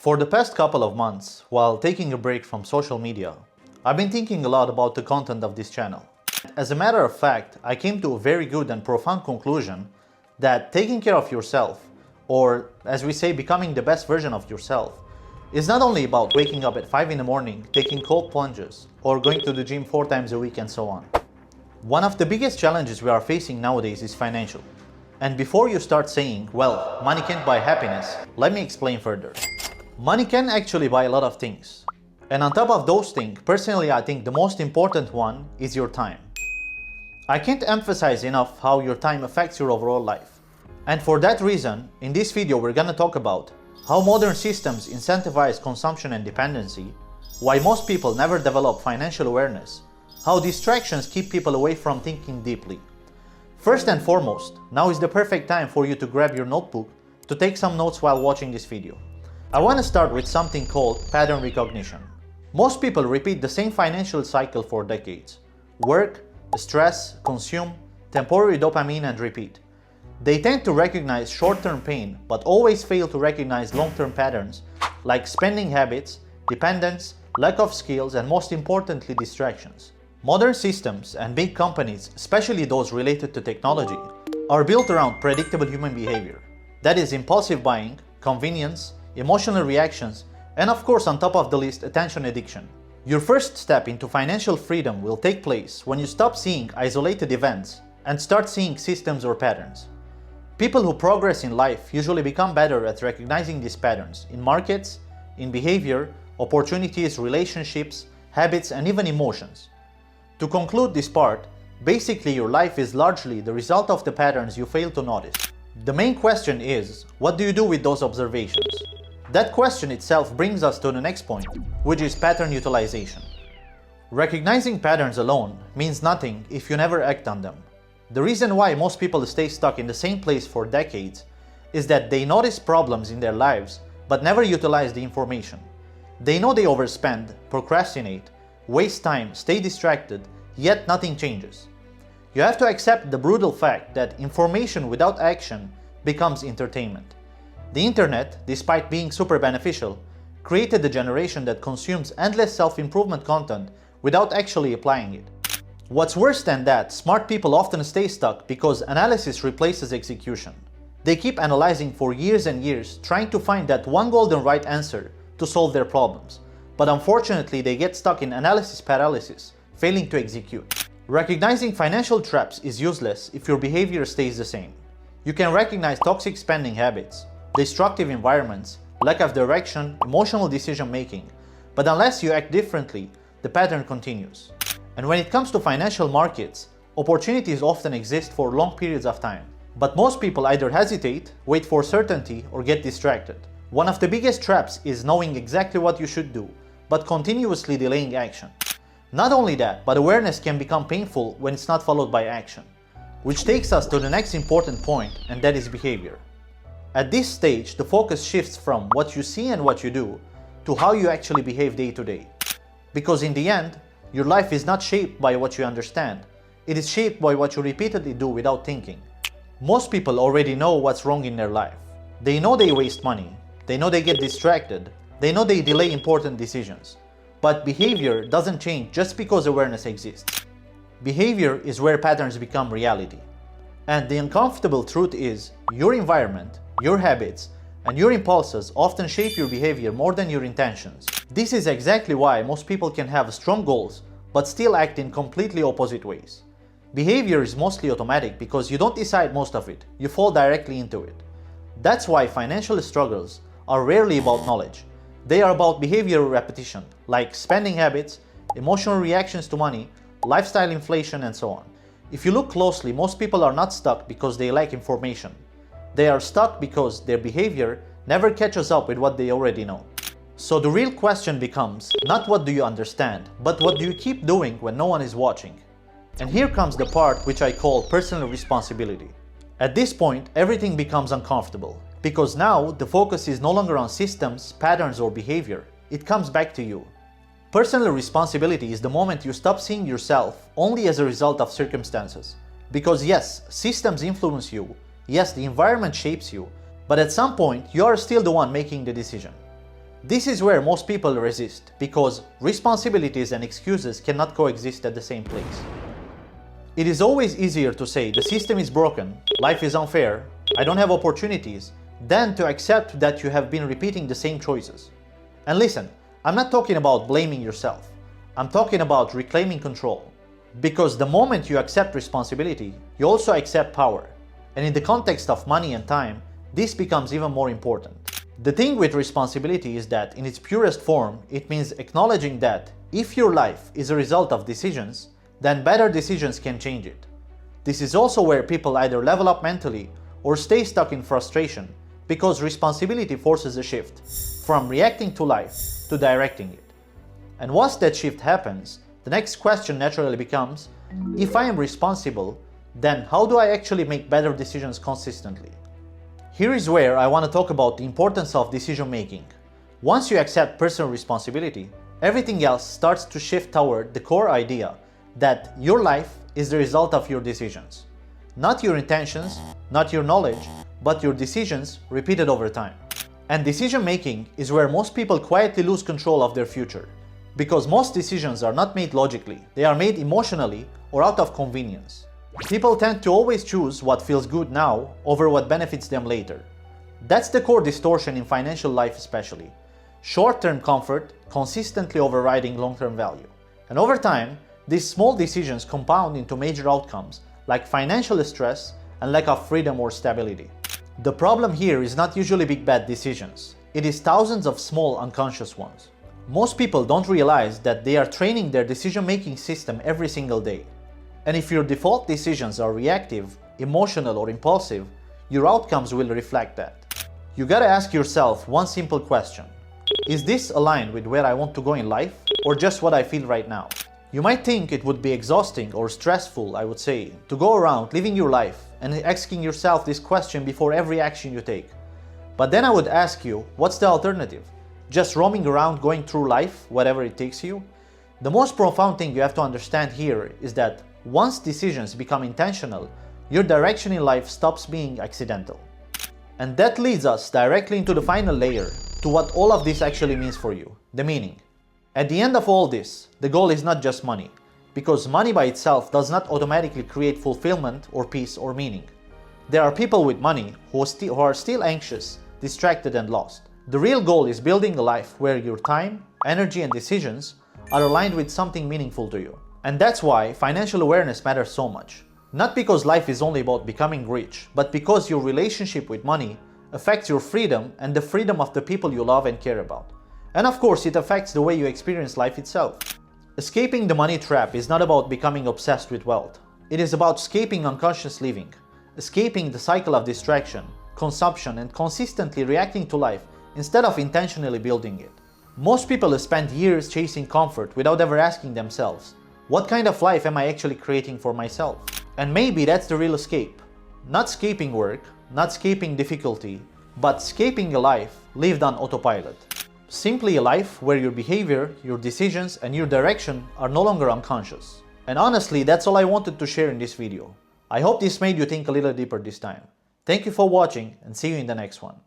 For the past couple of months, while taking a break from social media, I've been thinking a lot about the content of this channel. As a matter of fact, I came to a very good and profound conclusion that taking care of yourself, or as we say, becoming the best version of yourself, is not only about waking up at 5 in the morning, taking cold plunges, or going to the gym 4 times a week and so on. One of the biggest challenges we are facing nowadays is financial. And before you start saying, well, money can't buy happiness, let me explain further. Money can actually buy a lot of things. And on top of those things, personally I think the most important one is your time. I can't emphasize enough how your time affects your overall life. And for that reason, in this video we're gonna talk about how modern systems incentivize consumption and dependency, why most people never develop financial awareness, how distractions keep people away from thinking deeply. First and foremost, now is the perfect time for you to grab your notebook to take some notes while watching this video. I want to start with something called pattern recognition. Most people repeat the same financial cycle for decades. Work, stress, consume, temporary dopamine and repeat. They tend to recognize short-term pain but always fail to recognize long-term patterns like spending habits, dependence, lack of skills and most importantly distractions. Modern systems and big companies, especially those related to technology, are built around predictable human behavior. That is impulsive buying, convenience, emotional reactions, and of course on top of the list, attention addiction. Your first step into financial freedom will take place when you stop seeing isolated events and start seeing systems or patterns. People who progress in life usually become better at recognizing these patterns in markets, in behavior, opportunities, relationships, habits, and even emotions. To conclude this part, basically your life is largely the result of the patterns you fail to notice. The main question is, what do you do with those observations? That question itself brings us to the next point, which is pattern utilization. Recognizing patterns alone means nothing if you never act on them. The reason why most people stay stuck in the same place for decades is that they notice problems in their lives but never utilize the information. They know they overspend, procrastinate, waste time, stay distracted, yet nothing changes. You have to accept the brutal fact that information without action becomes entertainment. The internet, despite being super beneficial, created a generation that consumes endless self-improvement content without actually applying it. What's worse than that, smart people often stay stuck because analysis replaces execution. They keep analyzing for years and years, trying to find that one golden right answer to solve their problems. But unfortunately, they get stuck in analysis paralysis, failing to execute. Recognizing financial traps is useless if your behavior stays the same. You can recognize toxic spending habits, destructive environments, lack of direction, emotional decision-making, but unless you act differently, the pattern continues. And when it comes to financial markets, opportunities often exist for long periods of time. But most people either hesitate, wait for certainty, or get distracted. One of the biggest traps is knowing exactly what you should do, but continuously delaying action. Not only that, but awareness can become painful when it's not followed by action. Which takes us to the next important point, and that is behavior. At this stage, the focus shifts from what you see and what you do to how you actually behave day to day. Because in the end, your life is not shaped by what you understand, it is shaped by what you repeatedly do without thinking. Most people already know what's wrong in their life. They know they waste money, they know they get distracted, they know they delay important decisions. But behavior doesn't change just because awareness exists. Behavior is where patterns become reality. And the uncomfortable truth is, your environment, your habits, and your impulses often shape your behavior more than your intentions. This is exactly why most people can have strong goals, but still act in completely opposite ways. Behavior is mostly automatic because you don't decide most of it, you fall directly into it. That's why financial struggles are rarely about knowledge. They are about behavioral repetition, like spending habits, emotional reactions to money, lifestyle inflation, and so on. If you look closely, most people are not stuck because they lack information. They are stuck because their behavior never catches up with what they already know. So the real question becomes, not what do you understand, but what do you keep doing when no one is watching? And here comes the part which I call personal responsibility. At this point, everything becomes uncomfortable, because now the focus is no longer on systems, patterns, or behavior. It comes back to you. Personal responsibility is the moment you stop seeing yourself only as a result of circumstances. Because yes, systems influence you, yes, the environment shapes you, but at some point you are still the one making the decision. This is where most people resist, because responsibilities and excuses cannot coexist at the same place. It is always easier to say the system is broken, life is unfair, I don't have opportunities, than to accept that you have been repeating the same choices. And listen, I'm not talking about blaming yourself. I'm talking about reclaiming control. Because the moment you accept responsibility, you also accept power. And in the context of money and time, this becomes even more important. The thing with responsibility is that in its purest form, it means acknowledging that if your life is a result of decisions, then better decisions can change it. This is also where people either level up mentally or stay stuck in frustration, because responsibility forces a shift from reacting to life to directing it. And once that shift happens, the next question naturally becomes, if I am responsible, then how do I actually make better decisions consistently? Here is where I want to talk about the importance of decision making. Once you accept personal responsibility, everything else starts to shift toward the core idea that your life is the result of your decisions. Not your intentions, not your knowledge, but your decisions repeated over time. And decision making is where most people quietly lose control of their future. Because most decisions are not made logically, they are made emotionally or out of convenience. People tend to always choose what feels good now over what benefits them later. That's the core distortion in financial life especially. Short-term comfort consistently overriding long-term value. And over time, these small decisions compound into major outcomes like financial stress and lack of freedom or stability. The problem here is not usually big bad decisions. It is thousands of small unconscious ones. Most people don't realize that they are training their decision-making system every single day. And if your default decisions are reactive, emotional, or impulsive, your outcomes will reflect that. You gotta ask yourself one simple question. Is this aligned with where I want to go in life, or just what I feel right now? You might think it would be exhausting or stressful, I would say, to go around living your life and asking yourself this question before every action you take. But then I would ask you, what's the alternative? Just roaming around going through life, whatever it takes you? The most profound thing you have to understand here is that once decisions become intentional, your direction in life stops being accidental. And that leads us directly into the final layer, to what all of this actually means for you, the meaning. At the end of all this, the goal is not just money, because money by itself does not automatically create fulfillment or peace or meaning. There are people with money who are still anxious, distracted, and lost. The real goal is building a life where your time, energy, and decisions are aligned with something meaningful to you. And that's why financial awareness matters so much. Not because life is only about becoming rich, but because your relationship with money affects your freedom and the freedom of the people you love and care about. And of course, it affects the way you experience life itself. Escaping the money trap is not about becoming obsessed with wealth. It is about escaping unconscious living, escaping the cycle of distraction, consumption, and consistently reacting to life instead of intentionally building it. Most people spend years chasing comfort without ever asking themselves, what kind of life am I actually creating for myself? And maybe that's the real escape. Not escaping work, not escaping difficulty, but escaping a life lived on autopilot. Simply a life where your behavior, your decisions, and your direction are no longer unconscious. And honestly, that's all I wanted to share in this video. I hope this made you think a little deeper this time. Thank you for watching, and see you in the next one.